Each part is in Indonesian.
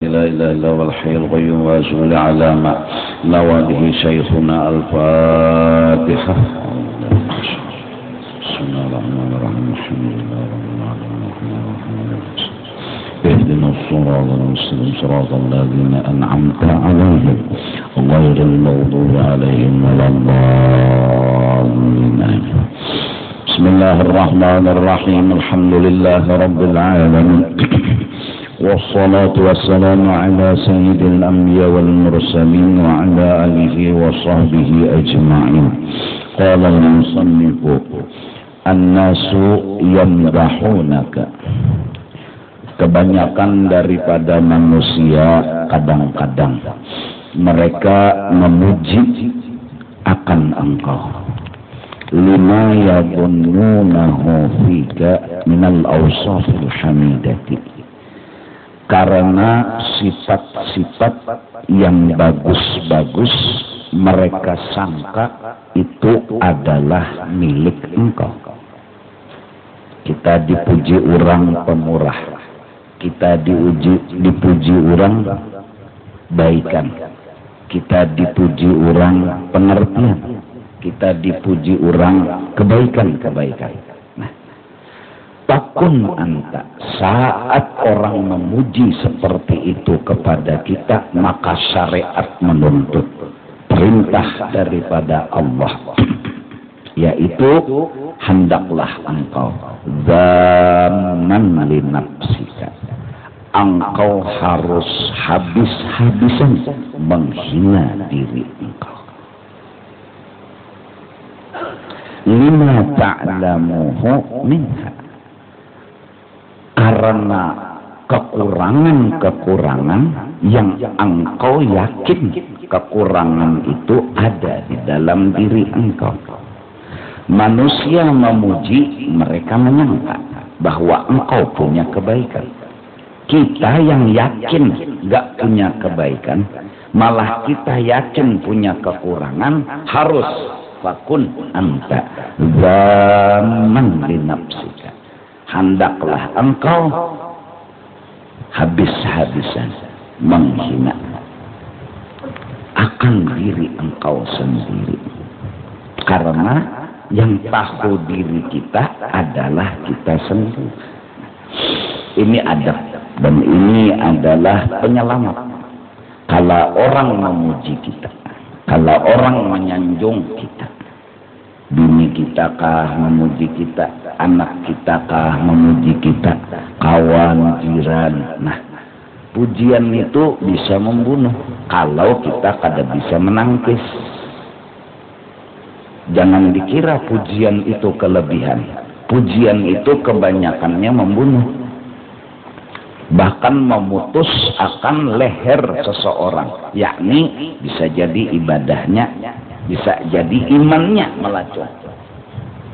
لا إله إلا هو الحي القيوم وأصلي على ما نوى به شيخنا الفاتحة. بسم الله الرحمن الرحيم الحمد لله رب العالمين اهدنا الصراط المستقيم صراط الذين أنعمت عليهم غير المغضوب عليهم ولا الضالين. بسم الله الرحمن الرحيم الحمد لله رب العالمين والصلاة والسلام على سيد الأنبياء والمرسلين وعلى آله وصحبه أجمعين. قال المصنف الناس يمدحونك. Kebanyakan daripada manusia kadang-kadang mereka memuji akan engkau. Lima yadunnunahu fika minal awsafil hamidati. Karena sifat-sifat yang bagus-bagus mereka sangka itu adalah milik engkau. Kita dipuji orang pemurah, kita dipuji orang baikan, kita dipuji orang pengertian, kita dipuji orang kebaikan-kebaikan. Nah, takun anta, saat orang memuji seperti itu kepada kita, maka syariat menuntut perintah daripada Allah, yaitu hendaklah engkau zaman li nafsika, engkau harus habis-habisan menghina diri engkau. Lima ta'lamuhu minha, karena kekurangan-kekurangan yang engkau yakin kekurangan itu ada di dalam diri engkau. Manusia memuji, mereka menyangka bahwa engkau punya kebaikan. Kita yang yakin gak punya kebaikan, malah kita yakin punya kekurangan, harus fakun anta zaman li nafsika, hendaklah engkau habis-habisan menghina akan diri engkau sendiri. Karena yang tahu diri kita adalah kita sendiri. Ini adab dan ini adalah penyelamat. Kalau orang memuji kita, kalau orang menyanjung kita, bini kita kah memuji kita, anak kita kah memuji kita, kawan, jiran. Nah, pujian itu bisa membunuh kalau kita kada bisa menangkis. Jangan dikira pujian itu kelebihan. Pujian itu kebanyakannya membunuh. Bahkan memutus akan leher seseorang. Yakni bisa jadi ibadahnya, bisa jadi imannya melacur.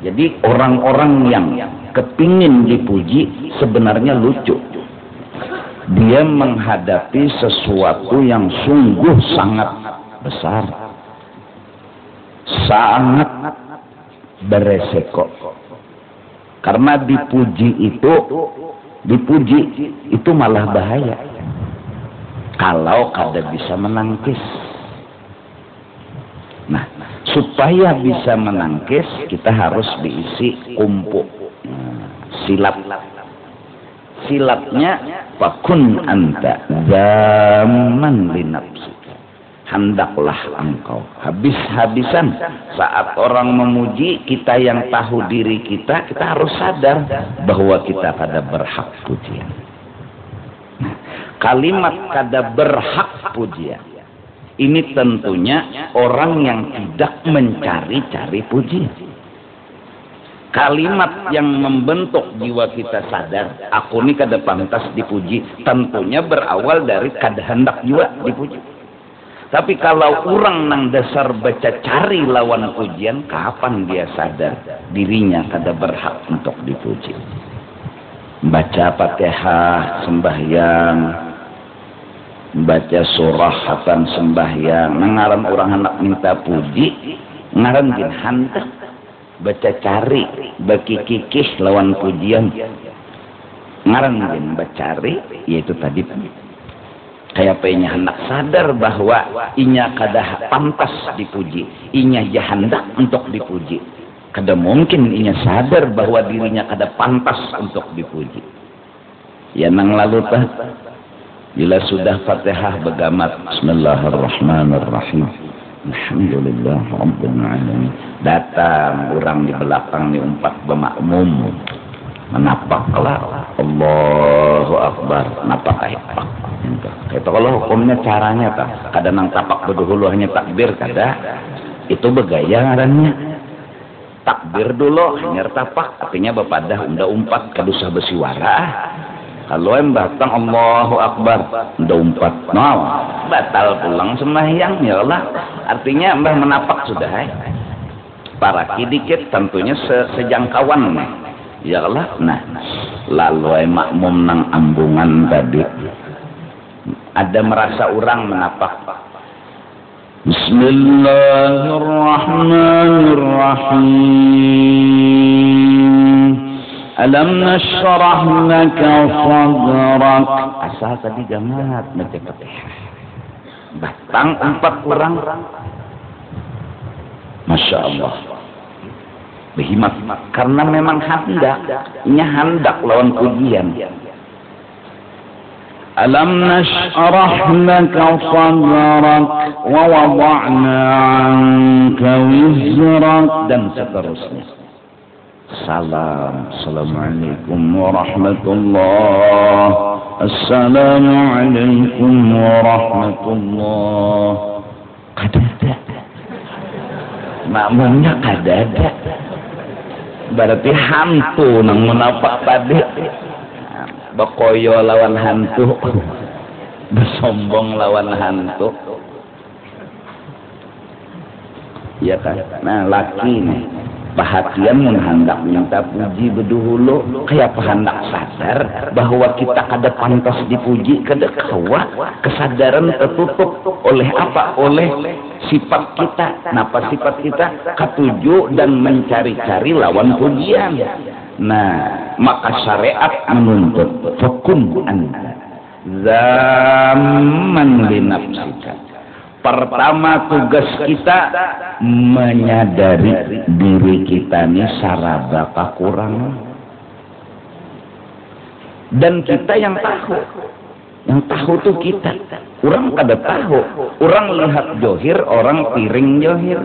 Jadi orang-orang yang kepingin dipuji sebenarnya lucu. Dia menghadapi sesuatu yang sungguh sangat besar, sangat beresiko. Karena dipuji itu malah bahaya kalau kada bisa menangkis. Nah, supaya bisa menangkis kita harus diisi kumpu silat. Silatnya fakun anta zaman li nafsika, hendaklah engkau habis-habisan saat orang memuji kita. Yang tahu diri kita, kita harus sadar bahwa kita kada berhak pujian. Kalimat kada berhak pujian ini tentunya orang yang tidak mencari-cari pujian. Kalimat yang membentuk jiwa kita sadar, aku ini kada pantas dipuji, tentunya berawal dari kada hendak juga dipuji. Tapi kalau orang nang dasar baca cari lawan pujian, kapan dia sadar dirinya kada berhak untuk dipuji? Baca Fatihah sembahyang, baca surah hatan sembahyang, ngaran orang hendak minta puji, ngaran gin hantar baca cari bagi kikih lawan pujian, ngaran gin bacari, yaitu tadi kayak pengen hendak sadar bahwa inya kada pantas dipuji, inya hendak untuk dipuji. Kada mungkin inya sadar bahwa dirinya kada pantas untuk dipuji. Ya nang lalu tah bila sudah Fatihah begamat Bismillahirrahmanirrahim. Alhamdulillah Rabbil Alamin. Datang orang di belakang ni umpat bermakmum. Menapaklah Allahu Akbar. Napak ahipak. Itu kalau hukumnya caranya tak. Kada nang tapak berdahulu hanya takbir kada. Itu begaya ngarannya. Takbir dulu hanya tapak. Artinya bepadah unda umpat kadusah bersiwara. Kalau yang batang Allahu Akbar udah umpat, no, batal pulang sembahyang ya Allah. Artinya mbah menapak sudah. Paraki dikit tentunya sejangkauan ya Allah. Nah, lalu makmum nang ambungan tadi ada merasa orang menapak. Bismillahirrahmanirrahim. Alam nashrah laka sadrak. Asal tadi gamat baca Fatihah. Batang 4 orang. Masya Allah. Behimat. Karena memang hendak. Nya hendak lawan pujian. Alam nashrah laka sadrak wa wada'na 'anka wizrak dan seterusnya. Assalamualaikum warahmatullah. Assalamualaikum warahmatullah. Kadada. Makmumnya kadada. Berarti hantu nang menapak tadi. Bekoyo lawan hantu. Bersombong lawan hantu. Iya kan? Nah, laki nih. Perhatian menghendak minta puji berdahulu kayak hendak sadar bahwa kita kada pantas dipuji, kada kawa kesadaran tertutup oleh apa? Oleh sifat kita. Napa sifat kita? Ketuju dan mencari-cari lawan pujian. Nah, maka syariat menuntut fakun anta zaman linafsika. Pertama tugas kita menyadari diri kita ini sarada kekurangan. Dan kita yang tahu tuh kita. Orang kada tahu. Orang lihat johir, orang piring johir.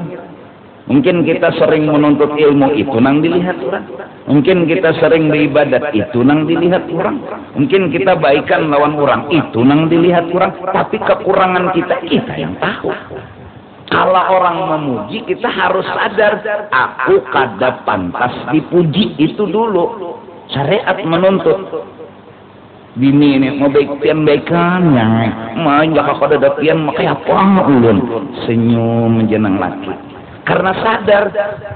Mungkin kita sering menuntut ilmu itu nang dilihat orang. Mungkin kita sering beribadat itu nang dilihat orang. Mungkin kita baikan lawan orang itu nang dilihat orang. Tapi kekurangan kita yang tahu. Kalau orang memuji kita harus sadar. Aku kada pantas dipuji itu dulu. Syariat menuntut. Bini ini mau baikan-baikannya. Manja kada dapian makanya apa ulun. Senyum menjenang laki. Karena sadar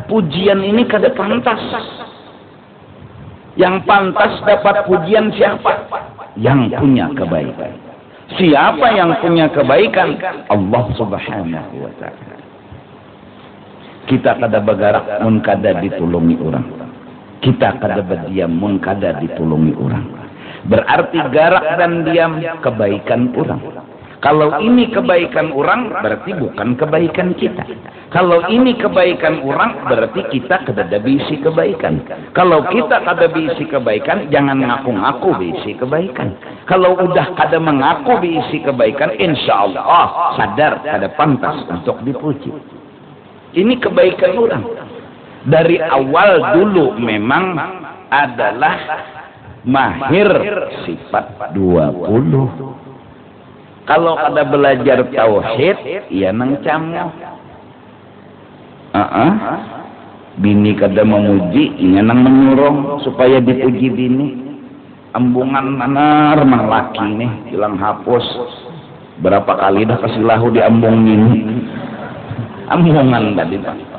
pujian ini kada pantas. Yang pantas dapat pujian siapa? Yang punya kebaikan. Siapa yang punya kebaikan? Allah Subhanahu wa ta'ala. Kita kada bergerak mun kada ditulungi orang. Kita kada berdiam mun kada ditulungi orang. Berarti gerak dan diam kebaikan orang. Kalau ini kebaikan orang, berarti bukan kebaikan kita. Kalau ini kebaikan orang, berarti kita kada bisi kebaikan. Kalau kita kada bisi kebaikan, jangan ngaku-ngaku bisi kebaikan. Kalau udah kada mengaku bisi kebaikan, insya Allah sadar kada pantas untuk dipuji. Ini kebaikan orang. Dari awal dulu memang adalah mahir sifat 20. Kalau ada belajar tauhid, ya nang camu. Bini kada memuji, iya nang menyuruh supaya dipuji bini. Ambungan manar mang laki nih, hilang hapus. Berapa kali dah kasih lahu di ambung ini. Ambungan tadi pak.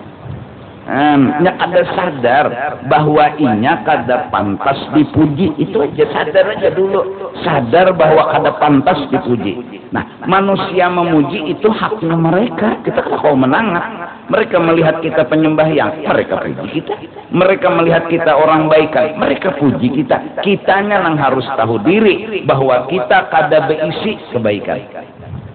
Nya kada sadar bahwa inya kada pantas dipuji, itu aja sadar aja dulu. Sadar bahwa kada pantas dipuji. Nah, manusia memuji itu haknya mereka. Kita kada mau menangat. Mereka melihat kita penyembahyang, mereka puji kita. Mereka melihat kita orang baikan, mereka puji kita. Kitanya yang harus tahu diri bahwa kita kada beisi kebaikan.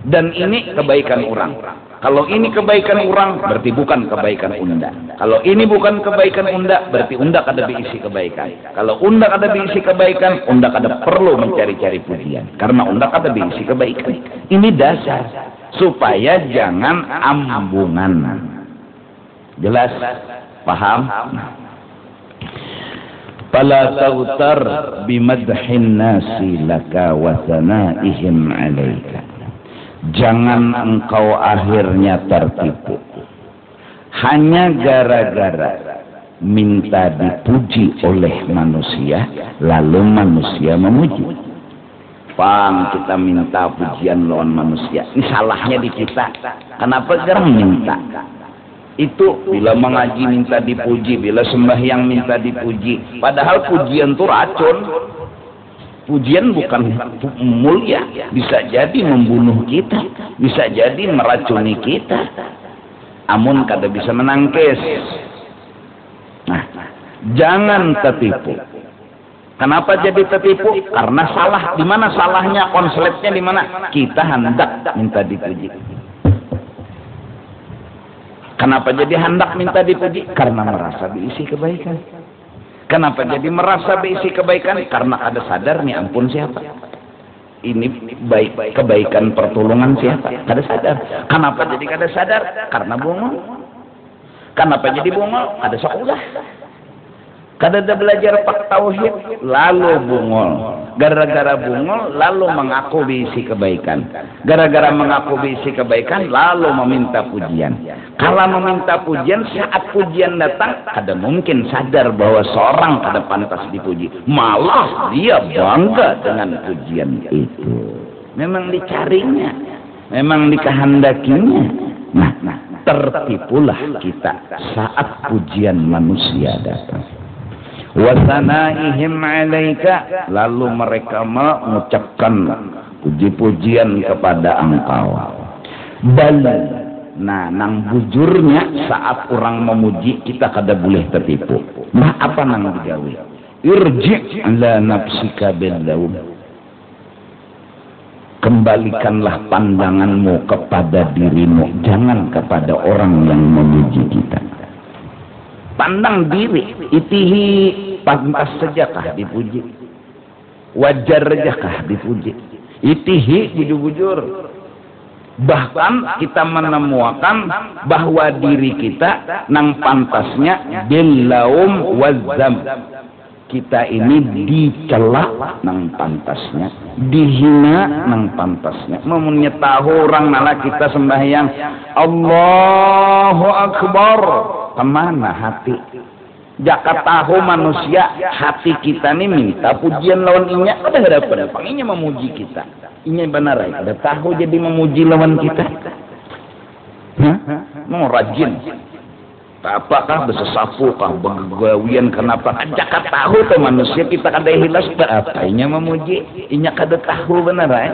Dan ini kebaikan orang. Kalau ini kebaikan orang, berarti bukan kebaikan unda. Kalau ini bukan kebaikan unda, berarti unda kada beisi kebaikan. Kalau unda kada beisi kebaikan, unda kada perlu mencari-cari pujian. Karena unda kada beisi kebaikan. Ini dasar. Supaya jangan ambungan. Jelas? Paham? Fala taghtar bimadhin nasi laka wa sanaihim 'alaika. Jangan engkau akhirnya tertipu hanya gara-gara minta dipuji oleh manusia, lalu manusia memuji. Pang, kita minta pujian lawan manusia, ini salahnya di kita. Kenapa jarang minta? Itu bila mengaji minta dipuji, bila sembahyang minta dipuji. Padahal pujian itu racun. Pujian bukan mulia, bisa jadi membunuh kita, bisa jadi meracuni kita. Amun kada bisa menangkis. Nah, jangan tertipu. Kenapa jadi tertipu? Karena salah. Di mana salahnya? Konsletnya di mana? Kita hendak minta dipuji. Kenapa jadi hendak minta dipuji? Karena merasa diisi kebaikan. Kenapa jadi merasa berisi kebaikan? Karena ada sadar nih ampun siapa? Ini baik kebaikan pertolongan siapa? Kada sadar. Kenapa jadi kada sadar? Karena bungol. Kenapa jadi bungol? Ada sekolah. Kada ada belajar pak tauhid, lalu bungol. Gara-gara bungol, lalu mengaku berisi kebaikan. Gara-gara mengaku berisi kebaikan, lalu meminta pujian. Kalau meminta pujian, saat pujian datang, kada mungkin sadar bahwa seorang kada pantas dipuji. Malah dia bangga dengan pujian itu. Memang dicarinya, memang dikehendakinya. Nah, tertipulah kita saat pujian manusia datang. Wasanaihim 'alaika, lalu mereka mengucapkan puji-pujian kepada engkau. Nah, nang bujurnya saat orang memuji kita kada boleh tertipu. Nah, apa nang digawe? Irji' ala nafsika bil-lawm. Kembalikanlah pandanganmu kepada dirimu, jangan kepada orang yang memuji kita. Pandang diri, itihi pantas sajakah dipuji, wajar sajakah dipuji, itihi bujur-bujur. Bahkan kita menemukan bahwa diri kita nang pantasnya billaum wazam. Kita ini dicela nang pantasnya, dihina nang pantasnya. Memunya tahu orang nala kita sembahyang Allahu Akbar, kemana hati? Jaka tahu manusia hati kita ini minta pujian lawan inya, ada harapan pengennya memuji kita. Inya benar ya, ada tahu jadi memuji lawan kita. Mau rajin. Apakah bersesapu kah begawian kenapa? Jaka tahu tuh manusia kita kada hilas apa inya memuji, inya kada tahu benar ya.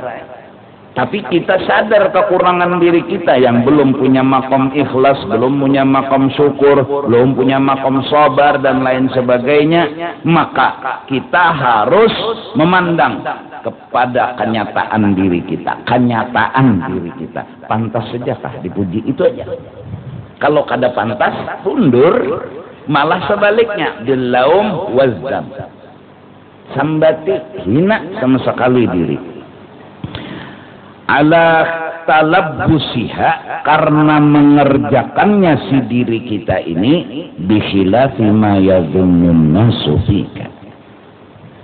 Tapi kita sadar kekurangan diri kita yang belum punya makom ikhlas, belum punya makom syukur, belum punya makom sabar dan lain sebagainya. Maka kita harus memandang kepada kenyataan diri kita. Kenyataan diri kita. Pantas sajakah dipuji? Itu aja. Kalau kada pantas, mundur. Malah sebaliknya, dilaum wazdam. Sambati, hina sama sekali diri. Ala talabbusiha, karena mengerjakannya si diri kita ini bikhilafi ma yadhunnun nasu fika,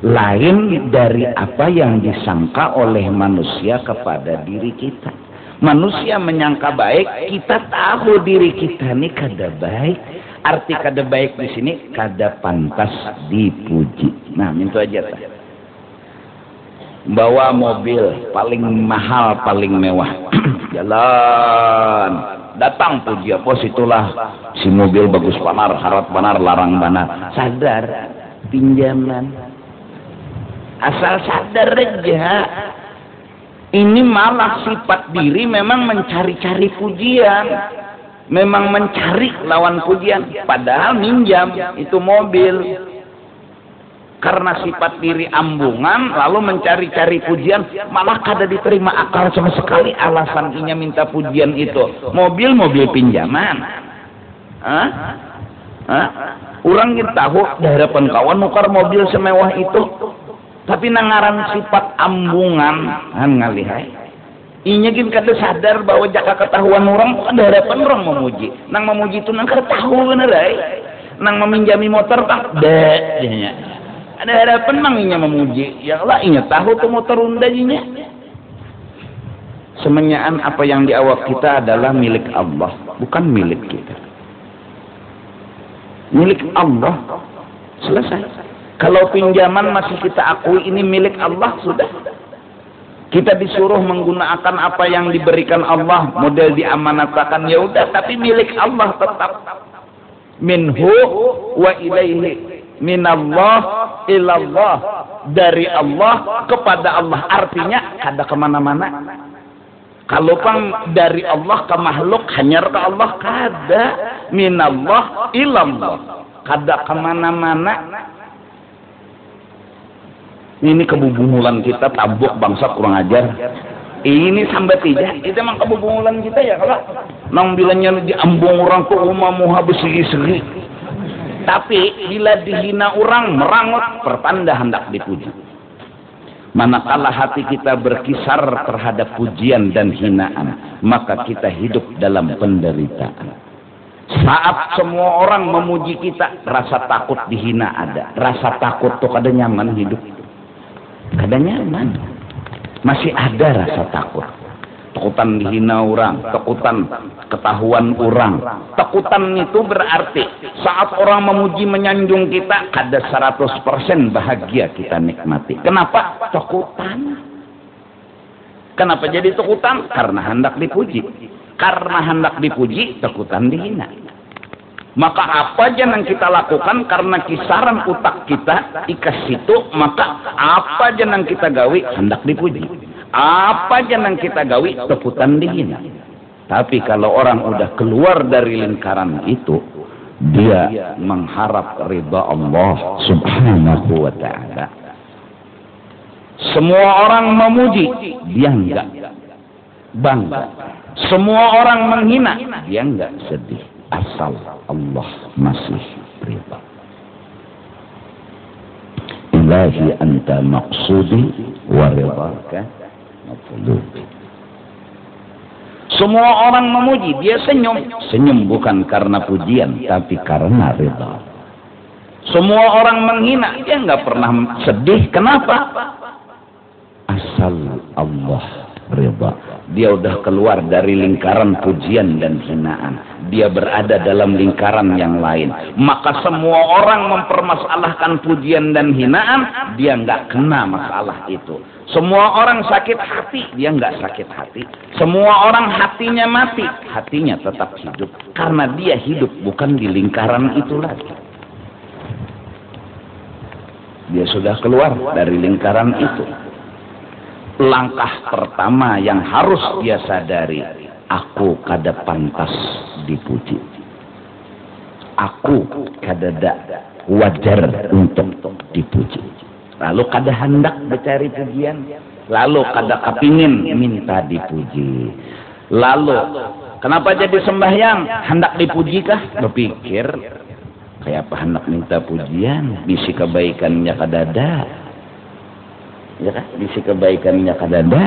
lain dari apa yang disangka oleh manusia kepada diri kita. Manusia menyangka baik, kita tahu diri kita ini kada baik. Arti kada baik di sini kada pantas dipuji. Nah, itu aja tak. Bawa mobil paling mahal, paling mewah, jalan, datang puji bos, itulah si mobil bagus banar, harat banar, larang banar. Sadar pinjaman, asal sadar aja. Ini malah sifat diri memang mencari-cari pujian. memang mencari lawan pujian, padahal minjam itu mobil karena sifat diri ambungan lalu mencari-cari pujian, malah kada diterima akal sama sekali alasan inya minta pujian itu mobil pinjaman. Orang kita tahu di hadapan kawan nukar mobil semewah itu, tapi nangaran sifat ambungan ngalihai inya gin kada sadar bahwa jaka ketahuan orang di hadapan orang memuji nang memuji itu nang kada tahu bener nang meminjami motor tak dehnya ada hadapan nang inya memuji ya lah inya tahu tuh motor Honda inya. Semenyaan apa yang di awak kita adalah milik Allah, bukan milik kita. Milik Allah, selesai. Kalau pinjaman masih kita akui ini milik Allah, sudah. Kita disuruh menggunakan apa yang diberikan Allah, model diamanatkan, ya udah, tapi milik Allah tetap. Minhu wa ilaihi, minallah ilallah, dari Allah kepada Allah, artinya kada kemana-mana. Kalau pang dari Allah ke makhluk hanya ke Allah, kada. Minallah ilallah, kada kemana-mana. Ini kebubungulan kita, tabuk bangsa kurang ajar. Ini sambat tidak, itu emang kebubungulan kita ya kalau nang bilanya diambung orang ke rumah muha bersegi-segi. Tapi bila dihina orang merangut, pertanda hendak dipuji. Manakala hati kita berkisar terhadap pujian dan hinaan, maka kita hidup dalam penderitaan. Saat semua orang memuji kita, rasa takut dihina ada, rasa takut tuh kada nyaman hidup, kada nyaman, masih ada rasa takut. Takutan dihina orang, takutan ketahuan orang. Takutan itu berarti saat orang memuji menyanjung kita, kada 100% bahagia kita nikmati. Kenapa? Takutan. Kenapa jadi takutan? Karena hendak dipuji. Karena hendak dipuji, takutan dihina. Maka apa aja yang kita lakukan karena kisaran utak kita ikas situ, maka apa aja yang kita gawi hendak dipuji. Apa aja yang kita gawi takutan dihina. Tapi kalau orang udah keluar dari lingkaran itu, dia mengharap ridha Allah subhanahu wa ta'ala. Semua orang memuji, dia enggak bangga. Semua orang menghina, dia enggak sedih. Asal Allah masih ridha. Ilahi anta maqsudi wa ridhaka maqlubi. Semua orang memuji, dia senyum. Senyum bukan karena pujian, tapi karena ridha. Semua orang menghina, dia nggak pernah sedih. Kenapa? Asal Allah ridha. Dia udah keluar dari lingkaran pujian dan hinaan. Dia berada dalam lingkaran yang lain. Maka semua orang mempermasalahkan pujian dan hinaan, dia nggak kena masalah itu. Semua orang sakit hati, dia nggak sakit hati. Semua orang hatinya mati, hatinya tetap hidup. Karena dia hidup bukan di lingkaran itu lagi. Dia sudah keluar dari lingkaran itu. Langkah pertama yang harus dia sadari, aku kada pantas dipuji. Aku kada wajar untuk dipuji. Lalu kada hendak mencari pujian, lalu kada kepingin minta dipuji. Lalu kenapa jadi sembahyang? Hendak dipuji kah? Berpikir kayak apa hendak minta pujian? Bisi kebaikannya kada ada. Ya kan? Bisi kebaikannya kada ada.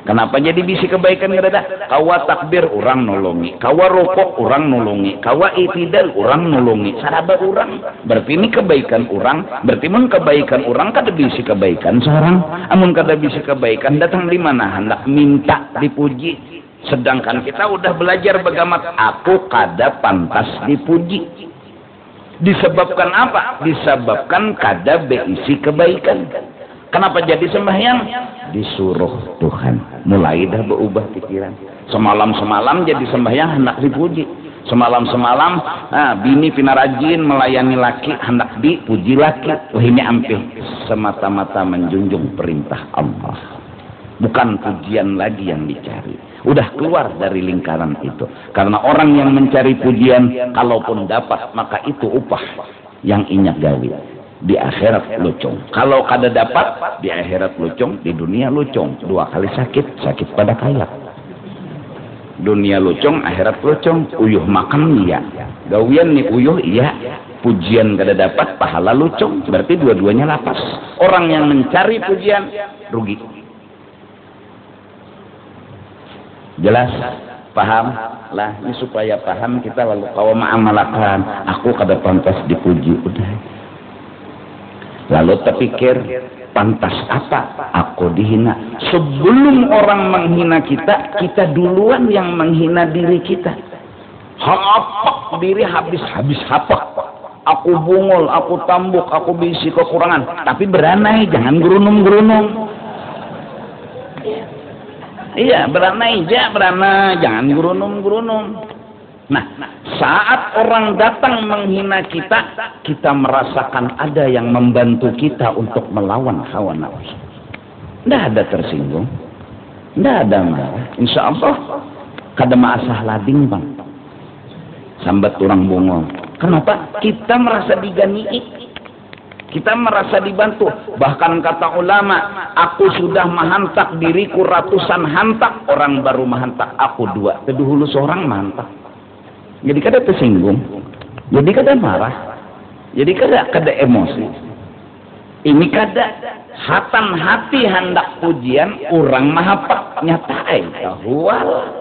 Kenapa jadi bisi kebaikan kada ada? Kawa takbir orang nolongi, kawa rokok orang nolongi, kawa itidal orang nolongi. Saraba orang. Berarti ini kebaikan orang. Berarti mun kebaikan orang kada bisi kebaikan seorang. Amun kada bisi kebaikan datang di mana? Hendak minta dipuji. Sedangkan kita udah belajar bagamat aku kada pantas dipuji. Disebabkan apa? Disebabkan kada beisi kebaikan. Kenapa jadi sembahyang? Disuruh Tuhan. Mulai dah berubah pikiran. Semalam-semalam jadi sembahyang hendak dipuji. Semalam-semalam bini pinarajin melayani laki hendak dipuji laki. Wah ini ampih semata-mata menjunjung perintah Allah. bukan pujian lagi yang dicari. Udah keluar dari lingkaran itu. Karena orang yang mencari pujian, kalaupun dapat, maka itu upah yang inyak gawi. Di akhirat lucung. Kalau kada dapat, di akhirat lucung, di dunia lucung. 2 kali sakit, sakit pada kaya. Dunia lucung, akhirat lucung. Uyuh makan iya, gawian nih uyuh iya, pujian kada dapat, pahala lucung. Berarti dua-duanya lapas. Orang yang mencari pujian rugi. Jelas? Paham? Lah, ini supaya paham kita lalu kalau ma'amalakan, aku kada pantas dipuji, udah. Lalu terpikir, pantas apa aku dihina? Sebelum orang menghina kita, kita duluan yang menghina diri kita. Hapak diri habis hapak. Aku bungul, aku tambuk, aku bisi kekurangan. Tapi beranai, jangan gerunung-gerunung. Iya, beranai, jangan gerunung-gerunung. Nah, saat orang datang menghina kita, kita merasakan ada yang membantu kita untuk melawan hawa nafsu. Tidak ada tersinggung, tidak ada marah. Insya Allah, kada maasah lading bang. Sambat orang bungol. Kenapa? Kita merasa digani'i. Kita merasa dibantu. Bahkan kata ulama, aku sudah menghantak diriku ratusan hantak, orang baru menghantak aku 2. Kedahulu seorang mantap. Jadi kada tersinggung, jadi kada marah, jadi kada emosi. Ini kada hatan hati hendak pujian orang mahapak nyatai tahual,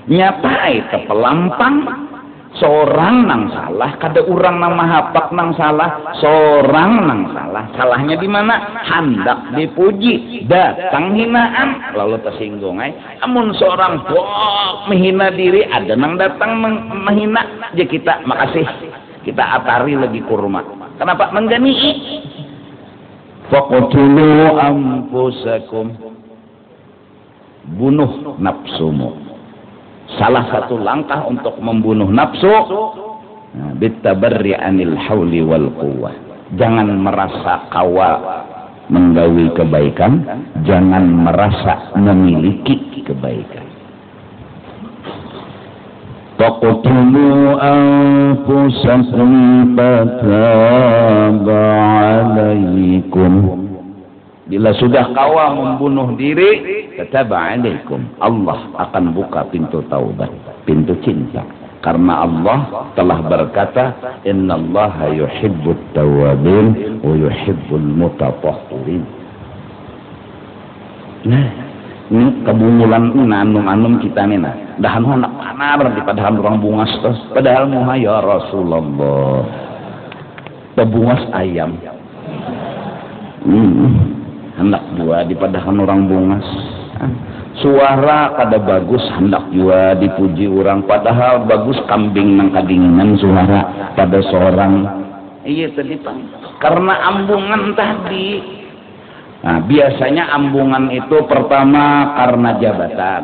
nyatai tepelampang. Seorang nang salah, kada orang nang mahapak nang salah, seorang nang salah. Salahnya di mana? Hendak dipuji, datang hinaan, lalu tersinggung. Amun seorang menghina diri, ada nang datang menghina, jadi kita makasih, kita atari lagi kurma. Kenapa? Menggani'i. Faqtulu anfusakum, bunuh nafsumu. Salah satu langkah untuk membunuh nafsu, bitabarri anil hauli wal quwwah. Jangan merasa kawa menggawi kebaikan, jangan merasa memiliki kebaikan. Taqtulu anfusakum fataba alaikum. Bila sudah kawa membunuh diri, kataba alaikum, Allah akan buka pintu taubat, pintu cinta. Karena Allah telah berkata, innallaha yuhibbut tawwabin wa yuhibbul mutatahhirin. Nah, ini kebungulan anum-anum kita nih nah. Dahan honak mana berarti padahal orang bungas terus. Padahal muha ya Rasulullah. Pebungas ayam. Hendak jua dipadahan orang bungas. Suara kada bagus hendak jua dipuji orang, padahal bagus kambing nang kadinginan suara pada seorang. Iya tadi Pak, karena ambungan tadi. Nah, biasanya ambungan itu pertama karena jabatan,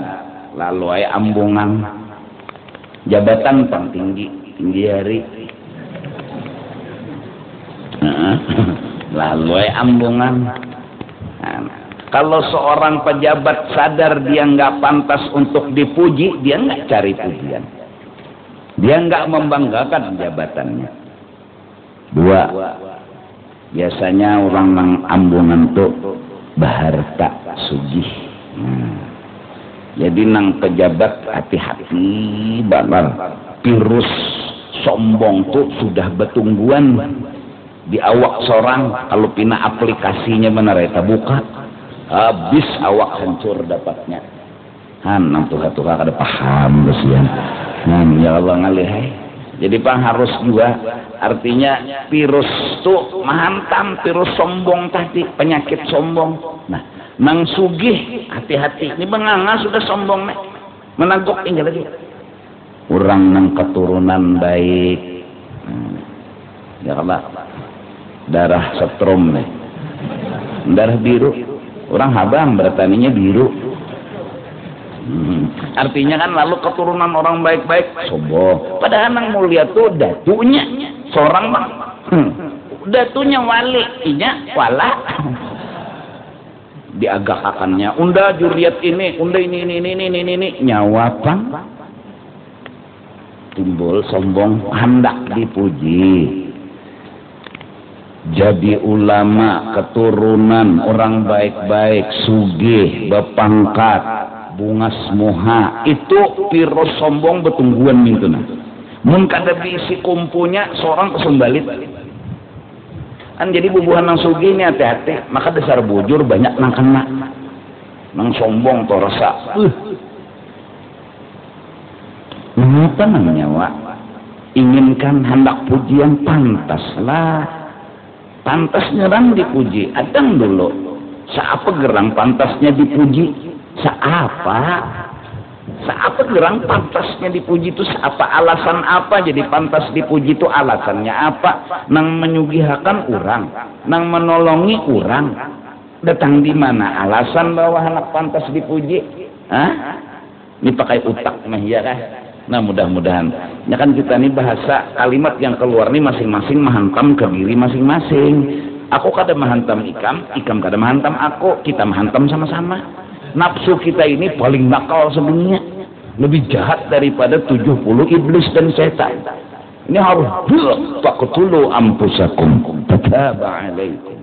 lalu ay ambungan jabatan pang tinggi hari. Lalu ay ambungan. Kalau seorang pejabat sadar dia nggak pantas untuk dipuji, dia nggak cari pujian. Dia nggak membanggakan jabatannya. 2, biasanya orang nang ambungan tuh baharta sugih. Jadi nang pejabat hati-hati balar. Virus sombong tuh sudah betungguan di awak seorang. Kalau pina aplikasinya benar eta buka, habis awak hancur dapatnya. Nang tuka-tuka kada paham besian. Ya Allah ngalih. Jadi Pak harus juga, artinya virus tuh menghantam, virus sombong tadi, penyakit sombong. Nah, nang sugih hati-hati. Ini benganga sudah sombong nih, menagok tinggal lagi. Orang nang keturunan baik, ya Allah, darah setrum nih, darah biru. Orang habang bertaninya biru. Artinya kan lalu keturunan orang baik-baik sombong. Padahal nang mulia tuh datunya seorang bang. Datunya wali, inya wala. diagakakannya unda juriat ini unda ini nyawa pang timbul sombong hendak dipuji. Jadi ulama keturunan orang baik-baik sugih bepangkat bungas moha itu piro sombong betungguan mintuna mun kada bisi kumpunya seorang kesumbalit kan. Jadi bubuhan nang sugih ini hati-hati, maka dasar bujur banyak nang kena nang sombong to rasa mengapa nang nyawa inginkan hendak pujian pantaslah, pantas nyerang dipuji adang dulu siapa gerang pantasnya dipuji Siapa gerang pantasnya dipuji itu apa alasan apa jadi pantas dipuji itu alasannya apa nang menyugihakan orang nang menolongi orang datang di mana alasan bahwa anak pantas dipuji ini pakai utak mah ya kan. Nah mudah-mudahan ya kan kita nih bahasa kalimat yang keluar nih masing-masing menghantam ke diri masing-masing. Aku kada menghantam ikam kada menghantam aku, kita menghantam sama-sama. Nafsu kita ini paling nakal sebenarnya, lebih jahat daripada 70 iblis dan setan. Ini harus taqtulu anfusakum tataba alaikum.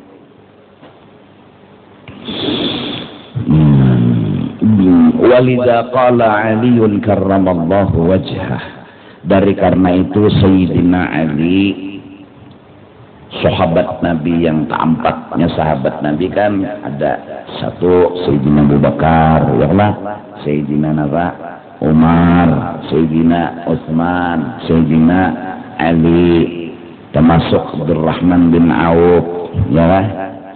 Walidha qala Aliun karramallahu wajhah. Dari karena itu Sayyidina Ali sahabat Nabi yang keempatnya sahabat Nabi kan ada satu Sayyidina Abu Bakar ya Allah, Sayyidina Umar, Sayyidina Utsman, Sayyidina Ali, termasuk Abdurrahman bin Auf ya Allah,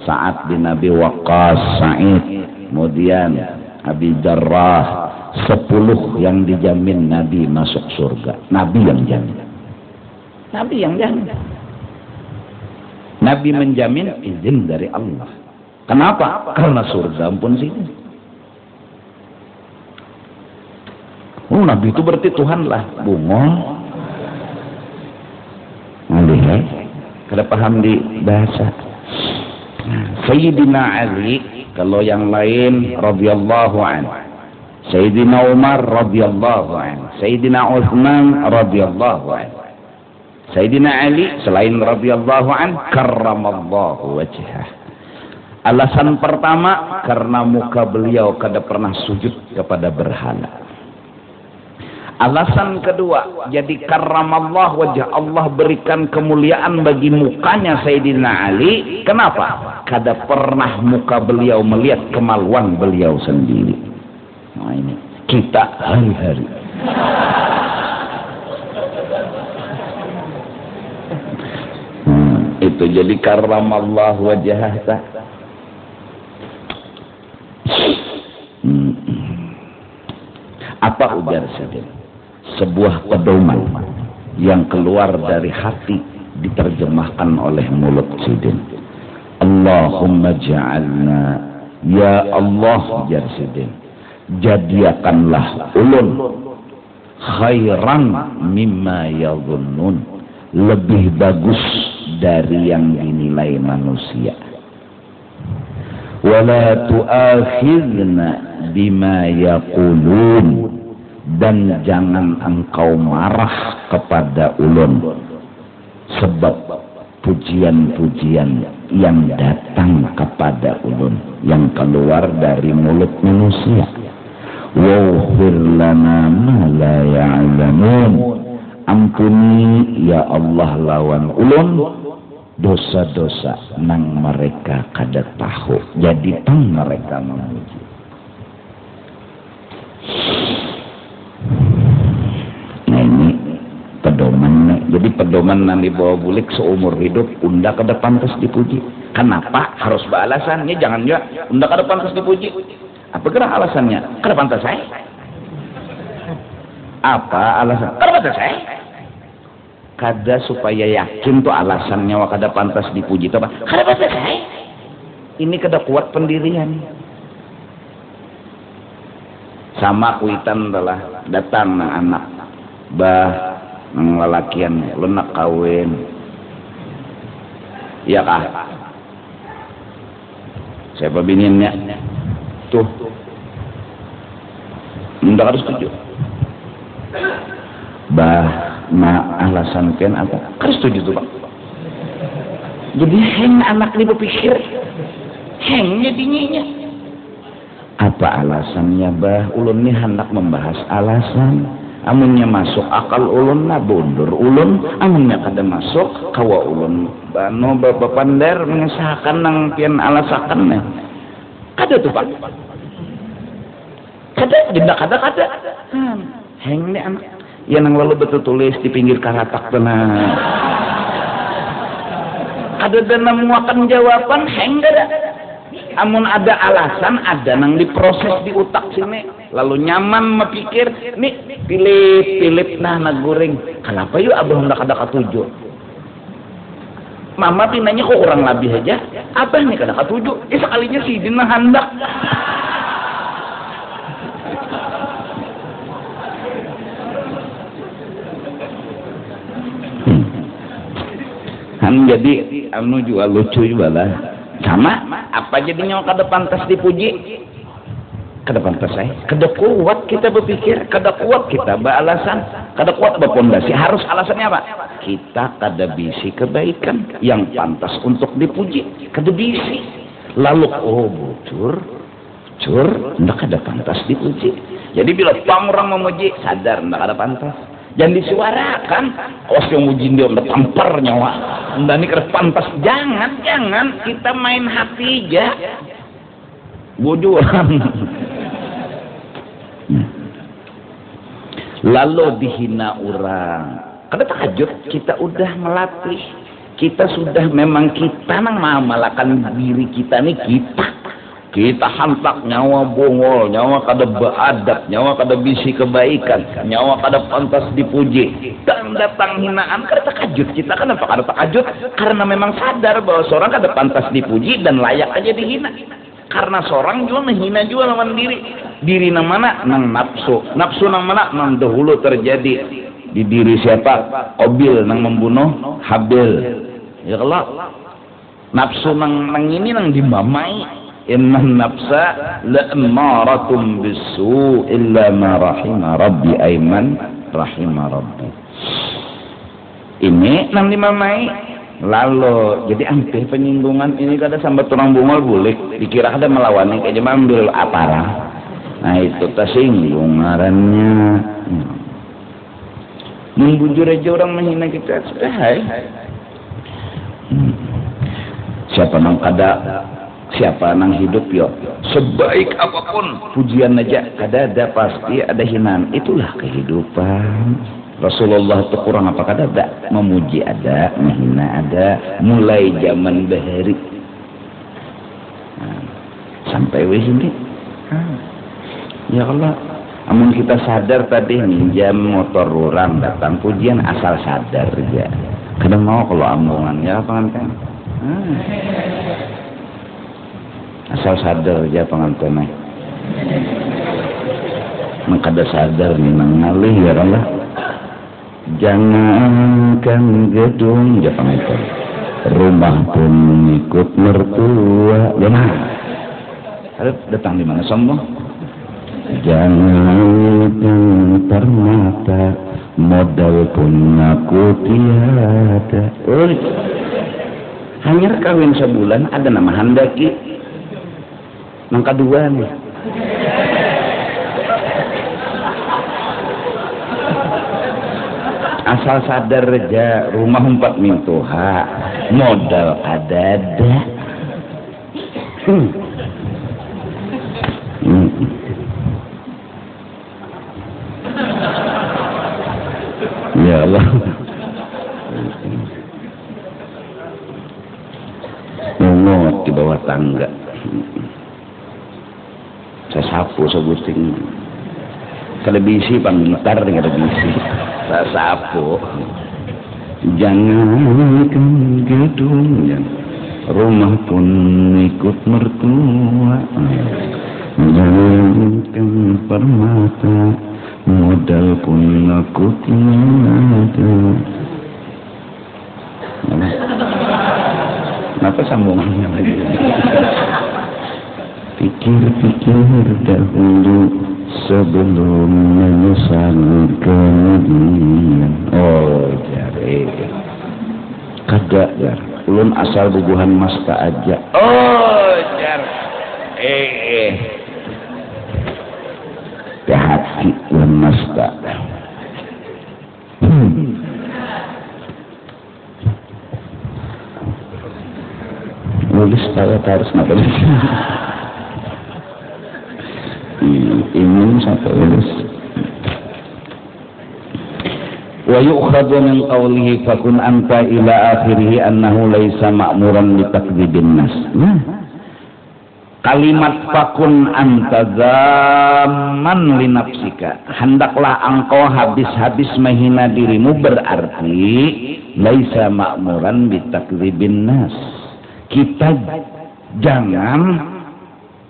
Sa'ad bin Abi Waqqas, Sa'id, kemudian Abi Jarrah, 10 yang dijamin Nabi masuk surga. Nabi yang jamin. Nabi menjamin izin dari Allah. Kenapa? Karena surga pun sini. Nabi itu berarti Tuhan lah. Bungol. Lihat. Kada paham di bahasa. Sayyidina Ali, kalau yang lain radhiyallahu anhu. Sayyidina Umar radhiyallahu anhu. Sayyidina Utsman radhiyallahu anhu. Sayyidina Ali selain radhiyallahu an karramallahu wajhah. Alasan pertama karena muka beliau kada pernah sujud kepada berhala. Alasan kedua jadi karramallahu wajah, Allah berikan kemuliaan bagi mukanya Sayyidina Ali. Kenapa? Kada pernah muka beliau melihat kemaluan beliau sendiri. Nah ini kita hari-hari itu jadi karramallahu wajhah. Apa ujar Sidin? Sebuah pedoman yang keluar dari hati diterjemahkan oleh mulut Sidin. Allahumma ja'alna, ya Allah ujar Sidin, jadiakanlah ulun khairan mimma yadhunnun, lebih bagus dari yang dinilai manusia. Wala tu'akhidna bima yaqulun, dan jangan engkau marah kepada ulun sebab pujian-pujian yang datang kepada ulun yang keluar dari mulut manusia. Waghfir lana ma la ya'lamun, ampuni ya Allah lawan ulun dosa-dosa nang mereka kada tahu. Jadi pun mereka memuji. Nah ini pedoman. Jadi pedoman nang dibawa bulik seumur hidup unda kada pantas dipuji. Kenapa? Harus beralasannya. Jangan juga unda kada pantas dipuji. Apa kira alasannya? Kada pantas saya. Apa alasan? Kada pantas saya. Kada supaya yakin tuh alasannya wa kada pantas dipuji itu apa? Kada pantas saya. Ini kada kuat pendirian. Sama kuitan telah datang nang anak bah nang lalakian lu nak kawin. Iya kah? Siapa bininya? tuh ndak harus setuju alasan kan apa harus setuju tuh Pak. Jadi heng anak ini berpikir heng jadinya apa alasannya ulun ini hendak membahas alasan amunnya masuk akal ulun na bundur ulun amunnya kada masuk kawa ulun bano bapak pandar mengesahkan nang pian alasakan kada tuh Pak kada jendak kada heng nih anak ya nang lalu betul tulis di pinggir karatak tenang ada dan muakan jawaban heng kada amun ada alasan ada nang diproses di otak sini lalu nyaman mepikir nih pilih nah goreng kenapa yuk abah hendak ada katujuh mama pinanya kok kurang lebih aja abah nih kada katujuh sekalinya si dina hendak jadi anu juga lucu juga lah sama apa jadinya kada pantas dipuji kada pantas kada kuat kita berpikir kada kuat kita beralasan kada kuat berpondasi harus alasannya apa kita kada bisi kebaikan yang pantas untuk dipuji kada bisi lalu bocor ndak kada pantas dipuji jadi bila orang memuji sadar ndak kada pantas jangan disuarakan awas yang muji dia udah tampar nyawa udah ini kada pantas jangan kita main hati aja bodohan lalu dihina orang kada takjub kita udah melatih kita sudah memang kita nang mengamalkan diri kita nih kita hantak nyawa bongol nyawa kada beradab nyawa kada bisi kebaikan nyawa kada pantas dipuji dan datang hinaan kada takajud kita kenapa kada takajud karena memang sadar bahwa seorang kada pantas dipuji dan layak aja dihina karena seorang juga menghina juga lawan diri nang mana nang nafsu nang mana nang dahulu terjadi di diri siapa Qabil nang membunuh Habil ya kalau nafsu nang ini nang dimamai inna nafsa la'amaratum bisu illa ma rahima rabbi aiman rahima rabbi ini nang dimamai lalu jadi hampir penyinggungan ini kada sambat orang bungol bulik dikira ada melawani kayak ambil aparah nah itu tersinggung ngarannya membujur aja orang menghina kita siapa nang hidup yo sebaik apapun pujian aja ada pasti ada hinaan itulah kehidupan Rasulullah itu kurang apa kada ada memuji ada menghina ada mulai zaman bahari sampai wis ini ya Allah amun kita sadar tadi minjam motor orang datang pujian asal sadar aja kadang mau kalau omongan ya pangan asal sadar aja pengantinnya mengkada sadar nih mengalih ya Allah jangankan gedung ya pengantin rumah pun ikut mertua ya nah harus datang di mana sombong jangan permata modal pun aku tiada hanya kawin sebulan ada nama handaki nang kedua nih asal sadar aja rumah 4 mintuha modal ada ya Allah ngot di bawah tangga saya sapu sebuting kada bisi panggitar kada bisi saya sapu jangankan gedung rumah pun ikut mertua jangankan permata modal pun aku tiada kenapa sambungannya lagi Pikir-pikir dahulu sebelum menyesal kemudian. Oh jare kada jar ulun asal bubuhan masta aja. Oh jar hati ulun masta. Nulis tahu harus ngapain? Ini sampai nulis. Wa yu'khadhu min qawlihi fakun anta ila akhirih annahu laisa ma'muran li takdzibin nas. Kalimat fakun anta zaman li nafsika, hendaklah engkau habis-habis menghina dirimu, berarti laisa ma'muran bi takdzibin nas. Kita jangan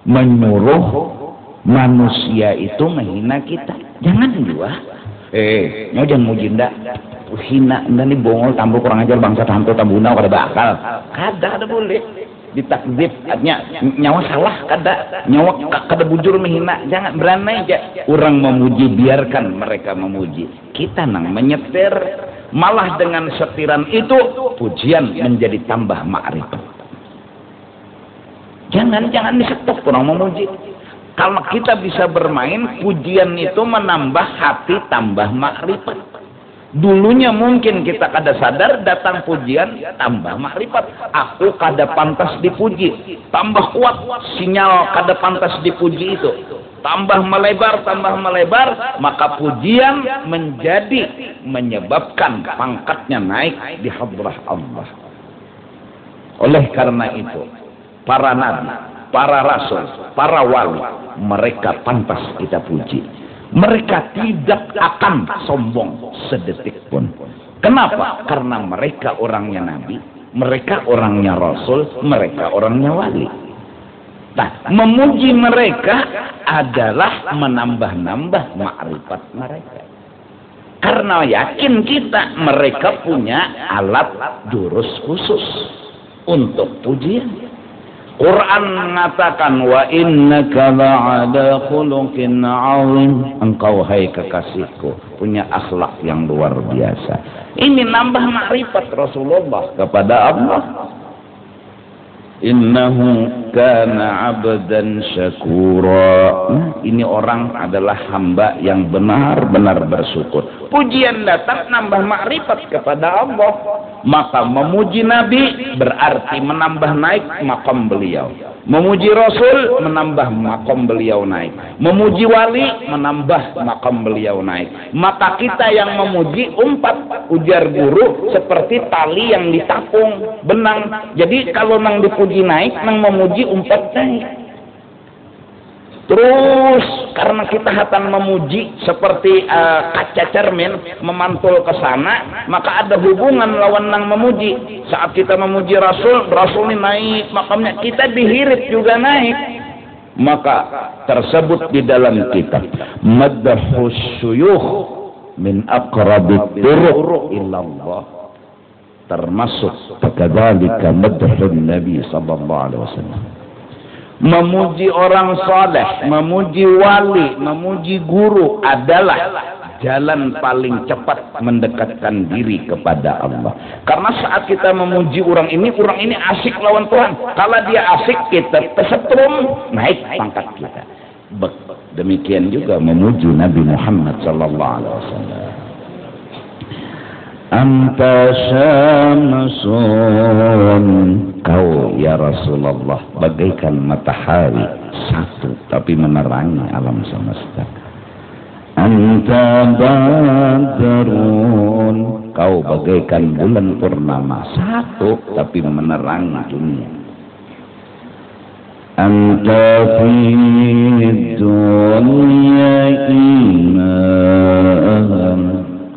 menyuruh manusia itu menghina kita. Jangan juga. Nyo jangan muji ndak. Hina ndak nih bongol tambah kurang ajar bangsa hantu tambuna kada bakal. Kada boleh. Ditakdzib artinya nyawa salah kada. Nyawa kada bujur menghina. Jangan berani aja. Orang memuji biarkan mereka memuji. Kita nang menyetir, malah dengan setiran itu pujian menjadi tambah ma'rifat. Jangan disetok orang memuji. Kalau kita bisa bermain, pujian itu menambah hati tambah makrifat. Dulunya mungkin kita kada sadar, datang pujian tambah makrifat. Aku kada pantas dipuji, tambah kuat sinyal kada pantas dipuji itu. Tambah melebar, maka pujian menjadi menyebabkan pangkatnya naik di hadrah Allah. Oleh karena itu, para nabi, para rasul, para wali, mereka pantas kita puji. Mereka tidak akan sombong sedetik pun. Kenapa? Karena mereka orangnya nabi, mereka orangnya rasul, mereka orangnya wali. Nah, memuji mereka adalah menambah-nambah makrifat mereka. Karena yakin kita mereka punya alat jurus khusus untuk pujian. Quran mengatakan wa innaka la'ala khuluqin 'azim. Engkau hai kekasihku punya akhlak yang luar biasa. Ini nambah makrifat Rasulullah kepada Allah. Innahu kana 'abdan syakura. Ini orang adalah hamba yang benar-benar bersyukur. Pujian datang nambah makrifat kepada Allah. Maka memuji Nabi berarti menambah naik makam beliau. Memuji Rasul menambah makam beliau naik. Memuji wali menambah makam beliau naik. Maka kita yang memuji umpat, ujar guru, seperti tali yang ditapung benang. Jadi kalau nang dipuji naik, nang memuji umpat naik. Terus karena kita hatan memuji seperti kaca cermin memantul ke sana, maka ada hubungan lawan nang memuji. Saat kita memuji Rasul, Rasul ini naik makamnya, kita dihirit juga naik. Maka tersebut di dalam kitab Madhus Syuyukh min aqrabit turuq ilallah, termasuk kadzalika madhun Nabi sallallahu alaihi wasallam. Memuji orang saleh, memuji wali, memuji guru adalah jalan paling cepat mendekatkan diri kepada Allah. Karena saat kita memuji orang ini asik lawan Tuhan. Kalau dia asik, kita tersetrum, naik pangkat kita. Demikian juga memuji Nabi Muhammad sallallahu alaihi wasallam. Anta syamsun, kau ya Rasulullah bagaikan matahari satu tapi menerangi alam semesta. Anta badrun, kau bagaikan bulan purnama satu tapi menerangi dunia. Anta fi dunya iman,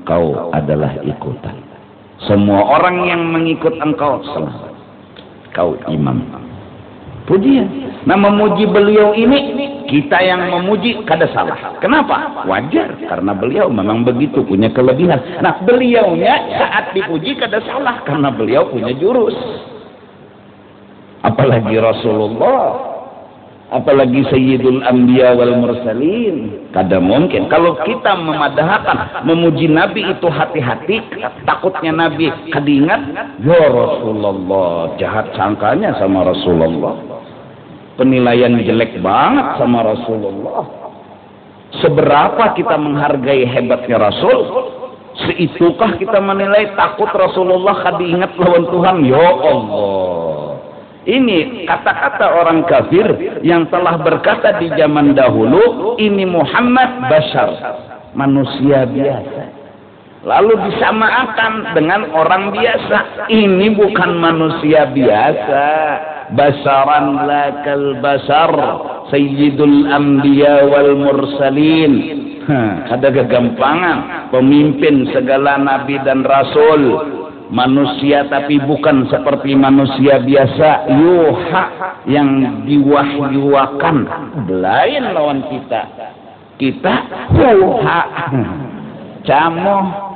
kau adalah ikutan. Semua orang yang mengikut engkau selamat. Kau imam. Pujian. Nah, memuji beliau ini, kita yang memuji kada salah. Kenapa? Wajar, karena beliau memang begitu, punya kelebihan. Nah, beliaunya saat dipuji kada salah, karena beliau punya jurus. Apalagi Rasulullah. apalagi Sayyidul Anbiya wal Mursalin. Kada mungkin. Kalau kita memadahkan memuji Nabi itu hati-hati, takutnya Nabi kadingat, ya Rasulullah, jahat sangkanya sama Rasulullah, penilaian jelek banget sama Rasulullah. Seberapa kita menghargai hebatnya Rasul, seitukah kita menilai takut Rasulullah kadingat lawan Tuhan. Ya Allah, ini kata-kata orang kafir yang telah berkata di zaman dahulu, ini Muhammad bashar, manusia biasa. Lalu disamakan dengan orang biasa. Ini bukan manusia biasa. Basaran lakal basar, Sayyidul Anbiya wal Mursalin. Ada kegampangan, pemimpin segala nabi dan rasul. Manusia tapi bukan seperti manusia biasa, yuha yang diwahyuakan. Lain lawan kita. Kita yuha camoh.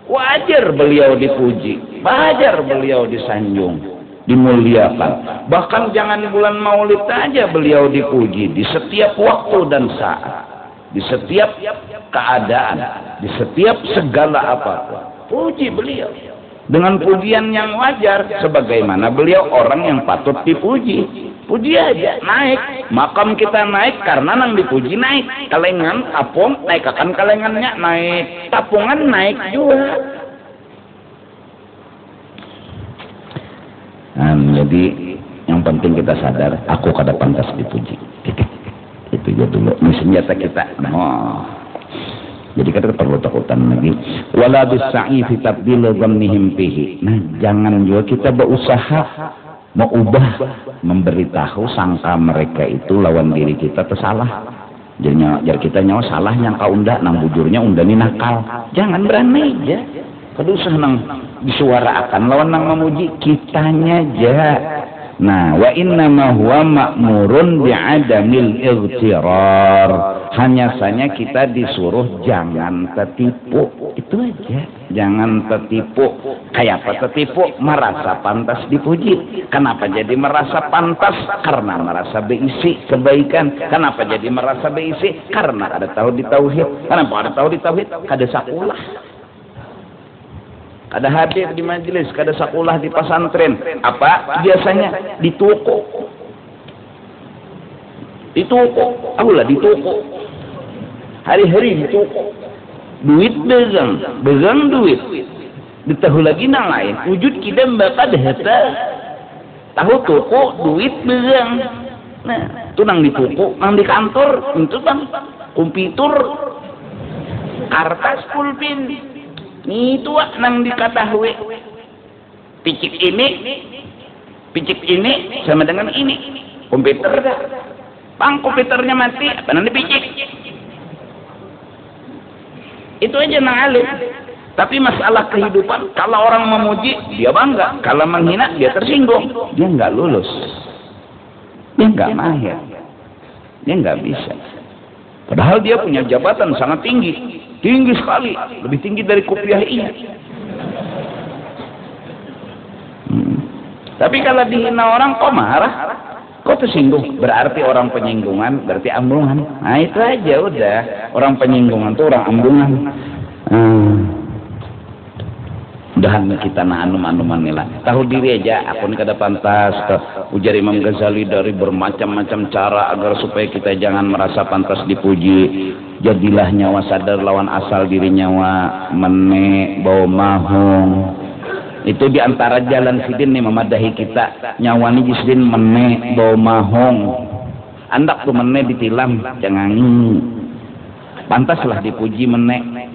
Wajar beliau dipuji, wajar beliau disanjung, dimuliakan. Bahkan jangan bulan Maulid aja beliau dipuji, di setiap waktu dan saat, di setiap keadaan, di setiap segala apapun. Puji beliau dengan pujian yang wajar, sebagaimana beliau orang yang patut dipuji. Puji aja, naik makam kita naik karena nang dipuji naik. Kalengan tapung naik akan kalengannya naik, tapungan naik juga. Jadi yang penting kita sadar, aku kada pantas dipuji. Itu aja dulu. Ini senjata kita. Jadi kita perlu takutan lagi. Wala bisa'i fi tabdil dhamnihim fihi. Nah, jangan juga kita berusaha mengubah, memberitahu sangka mereka itu lawan diri kita tersalah. Jadi kita nyawa salah yang kau unda, nang bujurnya unda ni nakal. Jangan berani aja. Kada usah nang disuarakan lawan nang memuji kitanya aja. Nah, wa inna ma huwa ma'murun bi'adamil ightirar. Hanya saja kita disuruh jangan tertipu. Itu aja. Jangan tertipu. Kayak apa tertipu? Merasa pantas dipuji. Kenapa jadi merasa pantas? Karena merasa berisi kebaikan. Kenapa jadi merasa berisi? Karena ada tahu di tauhid. Kenapa ada tahu di tauhid? Kada sakulah. Kada hadir di majelis, kada sakulah di pesantren. Apa biasanya? Di toko. Di toko. Aula di toko. Hari-hari di toko. Duit begang duit. Ditahu lagi nang lain. Wujud kita bakal dehata. Tahu toko duit begang. Nah, itu nang di toko, nang di kantor, itu bang komputer, kertas pulpen. Itu nang diketahui picik ini sama dengan ini komputer dah bang, komputernya mati apa nanti picik itu aja nang alim. Tapi masalah kehidupan, kalau orang memuji dia bangga, kalau menghina dia tersinggung, dia nggak lulus, dia nggak mahir, dia nggak bisa. Padahal dia punya jabatan sangat tinggi sekali, lebih tinggi dari kopiah ini. Tapi kalau dihina orang, kok marah, kok tersinggung, berarti orang penyinggungan, berarti ambungan. Nah itu aja udah, orang penyinggungan tuh orang ambungan. Udahan kita na anum-anuman nila. Tahu diri aja, aku ini kada pantas. Ujar Imam Ghazali dari bermacam-macam cara agar supaya kita jangan merasa pantas dipuji. Jadilah nyawa sadar lawan asal diri nyawa, mene bau mahung. Itu diantara jalan sidin nih memadahi kita. Nyawa ni jisdin mene bau mahung. Andak tuh mene ditilam, jangan pantaslah dipuji mene.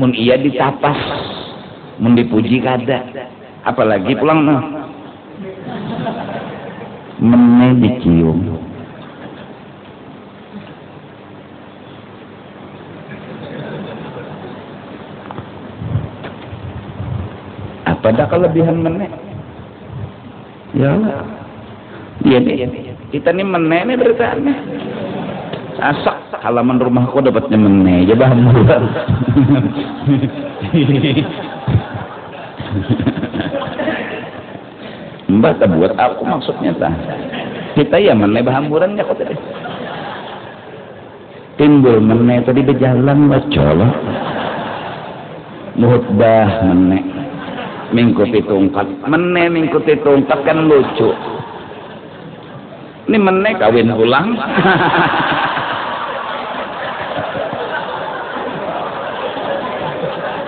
Mun iya ditapas. Mun dipuji kada, apalagi pulang mene dicium. Apa dah kelebihan mene? Ya Allah, dia kita ni mene ni beritanya. Asak halaman rumahku dapatnya mene, coba bulan. Mbak tak buat aku maksudnya tak. kita ya meneh bahamburannya kok tadi timbul meneh tadi berjalan wacolok muhbah meneh mingkuti tungkat meneh mingkuti tungkat kan lucu ini meneh kawin ulang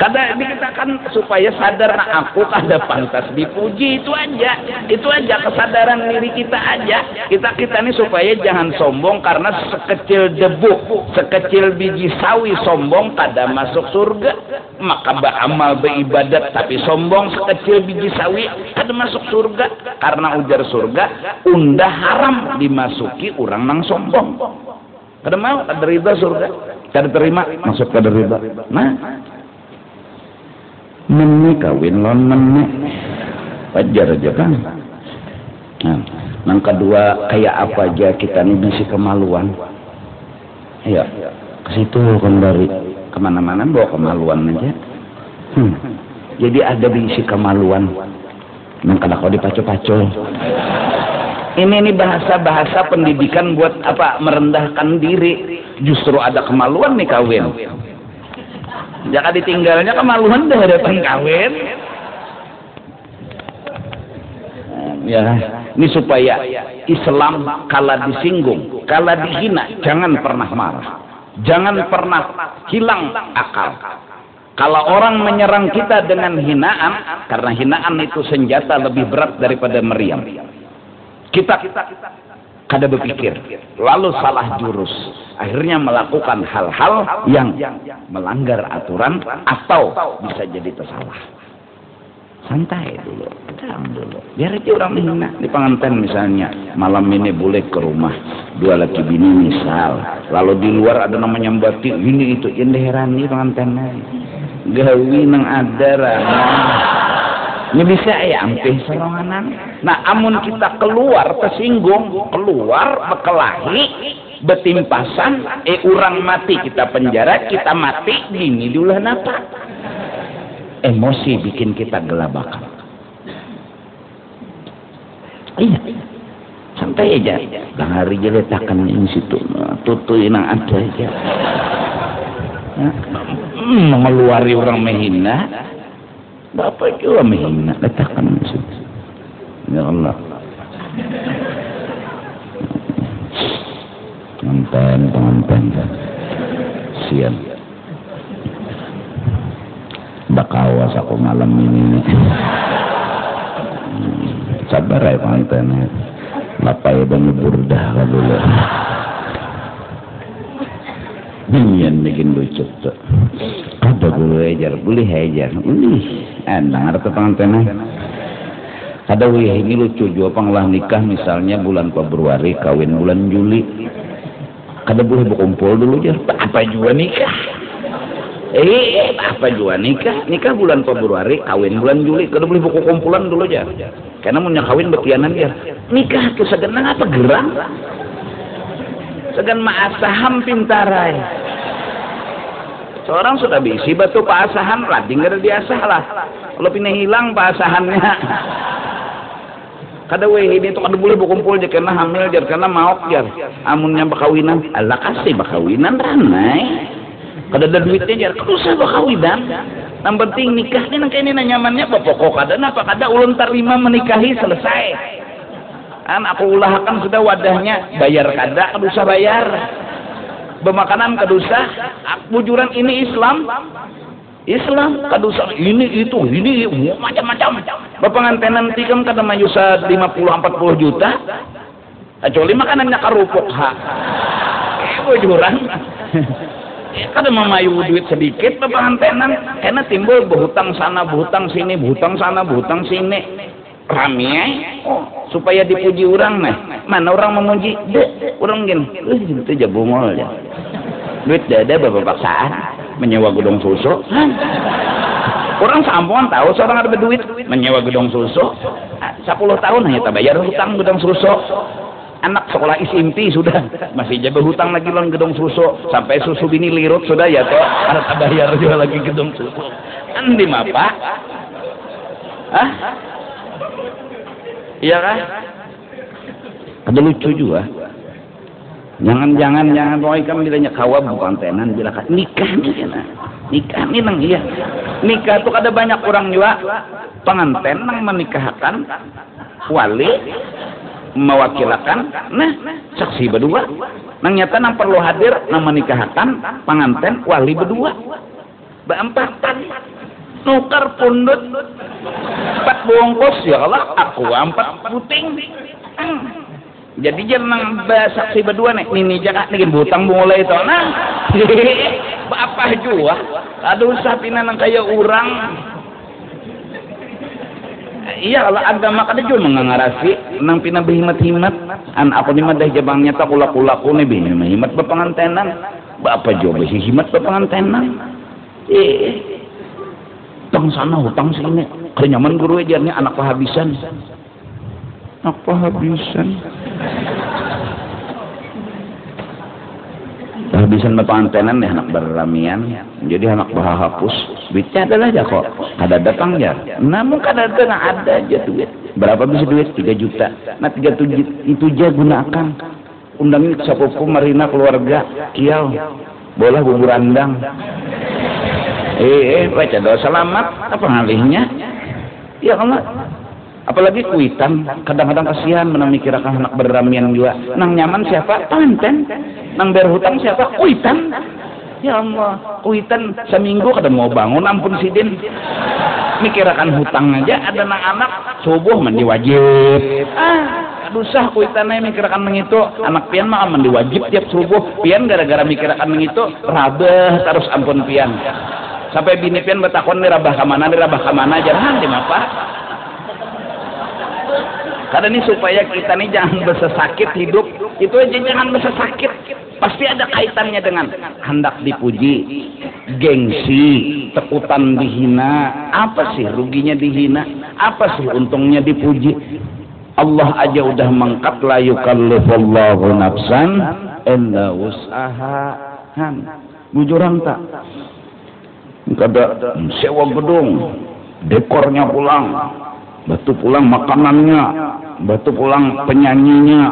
kada dikatakan supaya sadar nah aku kada pantas dipuji, itu aja kesadaran diri kita aja kita nih supaya jangan sombong karena sekecil debu sekecil biji sawi sombong kada masuk surga, maka beramal beribadat tapi sombong sekecil biji sawi kada masuk surga karena ujar surga undah haram dimasuki orang nang sombong kada mau kada ridha surga kada terima masuk kada ridha nah meneh kawin lon meneh wajar aja kan nah yang kedua kayak apa aja kita nih masih kemaluan ayo ke situ kembali kemana-mana bawa kemaluan aja jadi ada diisi kemaluan yang kada kau dipacu-pacu ini bahasa pendidikan buat apa merendahkan diri justru ada kemaluan nih kawin jangan ditinggalnya kemaluan dah hadapan kawin ya ini supaya Islam kala disinggung kala dihina jangan pernah marah jangan pernah hilang akal kalau orang menyerang kita dengan hinaan karena hinaan itu senjata lebih berat daripada meriam kita kada berpikir lalu salah jurus akhirnya melakukan hal-hal yang melanggar aturan atau bisa jadi tersalah santai dulu tenang dulu biar aja orang menghina di pengantin misalnya malam ini boleh ke rumah dua laki bini misal lalu di luar ada namanya batik ini itu yang diherani pengantinnya gawi nang adara ini bisa ya ampih seronganan nah amun kita keluar tersinggung keluar berkelahi betimpasan orang mati kita penjara kita mati gini dulu napa emosi bikin kita gelabakan iya santai aja bang hari aja letakkan di situ tutuin yang ada aja mengeluari orang menghina bapak juga menghina letakkan di situ ya Allah pengantin sian bakawas aku malam ini sabar ya pengantin lapai dan burdah dulu Nian bikin lucu tuh ada dulu ajar boleh ajar enak ada pengantin ada wih ini lucu juga panglah nikah misalnya bulan Februari kawin bulan Juli kada boleh berkumpul dulu aja apa juga nikah apa juga nikah bulan Februari kawin bulan Juli kada boleh berkumpulan dulu aja karena punya kawin betianan dia nikah tuh segenang apa gerang segan ma'asaham pintarai seorang sudah bisi batu paasahan lading kada diasah lah kalau pindah hilang paasahannya kada weh ini tuh kada boleh berkumpul je karena hamil jar karena maok jar amunnya bakawinan Allah kasih bakawinan ranai kada ada duitnya jar kada usah bakawinan yang penting nikahnya nang kene nyamannya pokok kada napa kada ulun terima menikahi selesai kan aku ulahkan sudah wadahnya bayar kada kada usah bayar bemakanan kada usah bujuran ini Islam kada usah ini itu ini macam-macam bepengantenan tikam kada mayusa 50-40 juta kecuali makanannya karupuk bujuran kada memayu duit sedikit bepengantenan karena timbul berhutang sana berhutang sini berhutang sana berhutang sini rame supaya dipuji orang mana orang memuji orang gini itu aja bungol ya duit dada bapak paksaan menyewa gedung susu orang sampungan tahu seorang ada berduit menyewa gedung susu 10 tahun hanya tak bayar hutang gedung susu anak sekolah SMP sudah masih jaga hutang lagi lawan gedung susu sampai susu bini lirut sudah ya toh ada tak bayar juga lagi gedung susu andi apa iya kah Ada lucu juga. Jangan pokoknya kami bilanya kawa bukan tenan bila nikah nih nah. Nikah nih nang iya. Nikah tuh ada banyak orang juga pengantin nang menikahkan wali mewakilakan nah saksi berdua nang nyata nang perlu hadir nang menikahkan pengantin wali berdua beempatan nukar pundut 4 bungkus ya Allah aku 4 puting jadi jangan saksi berdua nih ini jangan nih butang mulai itu nah apa juga aduh sapina nang kayak orang iya kalau agama kada juga mengarasi nang pina berhimat-himat an aku ni mah dah jabangnya tak kula-kulaku ni berhimat bepengantenan apa juga berhimat bepengantenan utang sana utang sini kada nyaman guru ajarnya anak pahabisan Habisan pengantenan nih anak berlamian jadi anak bahapus duitnya adalah aja kok ada datang ya namun kadang-kadang ada aja duit berapa bisa duit 3 juta nah 3 itu aja gunakan undangin sepupu marina keluarga kiau bola bubur andang baca doa selamat apa ngalihnya ya Allah apalagi kuitan kadang-kadang kasihan memikirkan anak berramian juga nang nyaman siapa panten nang berhutang siapa kuitan ya Allah kuitan seminggu kadang mau bangun ampun sidin mikirkan hutang aja ada nang anak subuh mandi wajib dusah kuitannya mikirkan mengitu anak pian mah mandi wajib tiap subuh pian gara-gara mikirkan mengitu rabah terus ampun pian sampai bini pian bertakon nih rabah kamana jangan di mapa karena ini supaya kita nih jangan bersesakit hidup itu aja jangan bersesakit pasti ada kaitannya dengan hendak dipuji gengsi tekutan dihina apa sih ruginya dihina apa sih untungnya dipuji Allah aja udah mengkat la yukallifullahu nafsan illa wus'aha bujuran tak kada sewa gedung dekornya pulang batu pulang makanannya batu pulang penyanyinya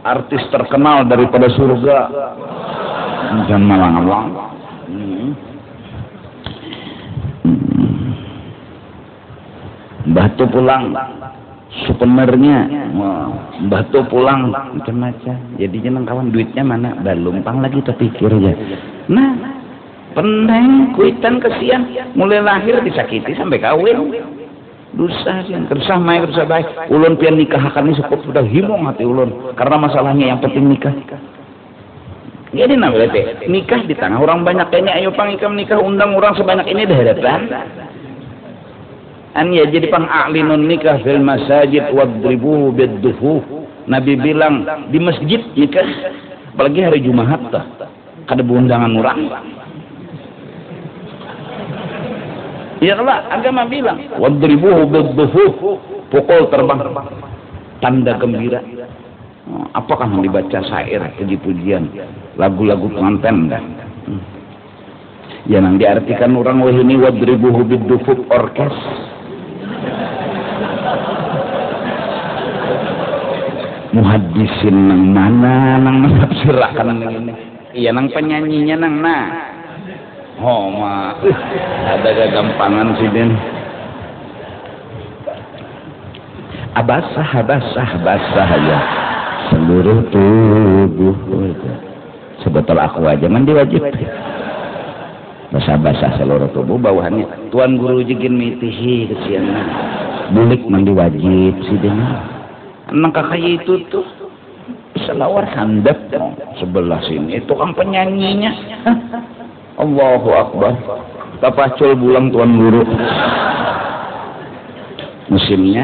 artis terkenal daripada surga jangan malang-malang batu pulang souvenirnya batu pulang macam-macam jadi jangan kawan duitnya mana dah lumpang lagi terpikir aja nah penting kuitan kesian mulai lahir disakiti sampai kawin dosa yang kersah main kersah baik ulun pian nikahkan ini sudah himong hati ulun karena masalahnya yang penting nikah jadi namanya nikah di tanah orang banyak kayaknya ayo pangikam nikah undang orang sebanyak ini dah hadapan an ya jadi pang'alinun nikah fil masajid wadribuhu biddufu Nabi bilang di masjid nikah apalagi hari Jumat tah kada undangan orang ya Allah agama bilang wadribuhu biddufu pukul terbang tanda gembira apakah yang dibaca syair puji-pujian lagu-lagu pengantin ya nang diartikan orang wah ini wadribuhu biddufu orkes muhaddisin nang mana nang menafsirkan ini iya nang penyanyinya nang ada gagampangan sih den basah ya seluruh tubuh sebetul aku aja mandi wajib basah seluruh tubuh bawahannya tuan guru jegin mitihi kesian bulik mandi wajib sih den nang kakak itu tuh selawar handap sebelah sini itu kan penyanyinya Allahu Akbar tapacul bulang tuan guru musimnya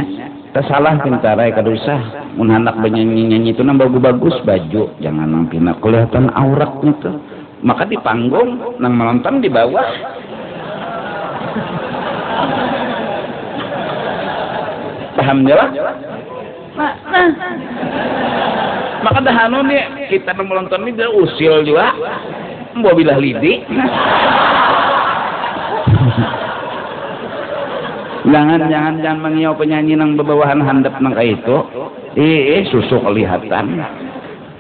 tersalah pintarai kadusah mun hendak benyanyi-nyanyi itu nang bagus baju jangan nang pina kelihatan auratnya tuh maka di panggung nang menonton di bawah paham jelas nah maka dahanu nih kita nang menonton ini dia usil juga mau bilah lidi Jangan mengiau penyanyi nang bebawahan handap nang kayak itu. Susu kelihatan.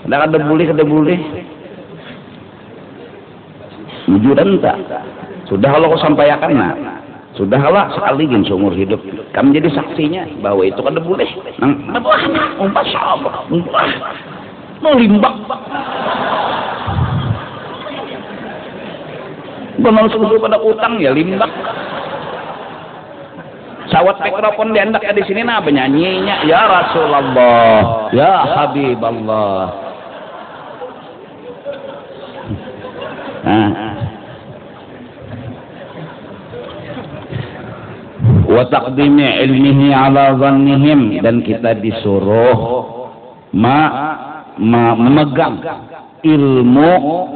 Kada boleh. Jujur entah. Sudah kalau kau sampaikan nah. Sudahlah sekali gin seumur hidup. Kamu jadi saksinya bahwa itu kada boleh. Nang bebawahan masyaallah. Mau limbak. Gua susu pada utang ya limbak. Sawat mikrofon diendak di sini nah penyanyinya ya Rasulullah, ya Habiballah. Wa taqdimi ilmihi ala dhannihim, dan kita disuruh memegang ilmu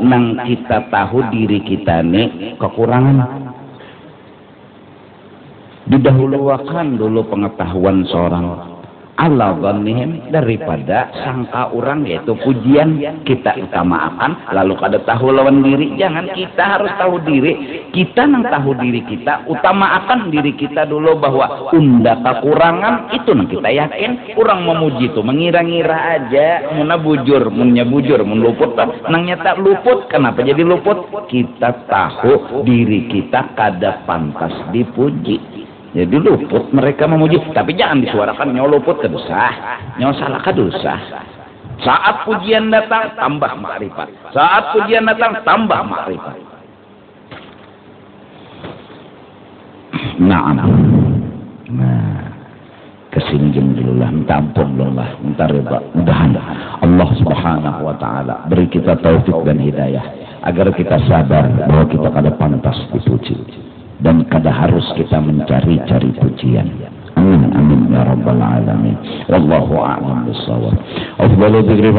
nang kita tahu diri kita nih kekurangan. Didahulukan dulu pengetahuan seorang ala dhannihim daripada sangka orang, yaitu pujian kita utamakan lalu kada tahu lawan diri. Jangan, kita harus tahu diri kita, nang tahu diri kita utamakan diri kita dulu bahwa unda kekurangan itu nang kita yakin. Orang memuji itu mengira-ngira aja, muna bujur mun luput nang nyata luput. Kenapa jadi luput? Kita tahu diri kita kada pantas dipuji, jadi luput mereka memuji. Tapi jangan disuarakan nyawa luput kedosa, nyawa salah kedosa. Saat pujian datang tambah makrifat, saat pujian datang tambah makrifat. Nah, kesingging dulu lah, minta ampun dulu lah, minta reda. Mudahan Allah Subhanahu wa Ta'ala beri kita taufik dan hidayah agar kita sadar bahwa kita kada pantas dipuji dan kada harus kita mencari-cari pujian. Amin amin ya rabbal alamin. Wallahu a'lam bissawab. Afdalu dzikri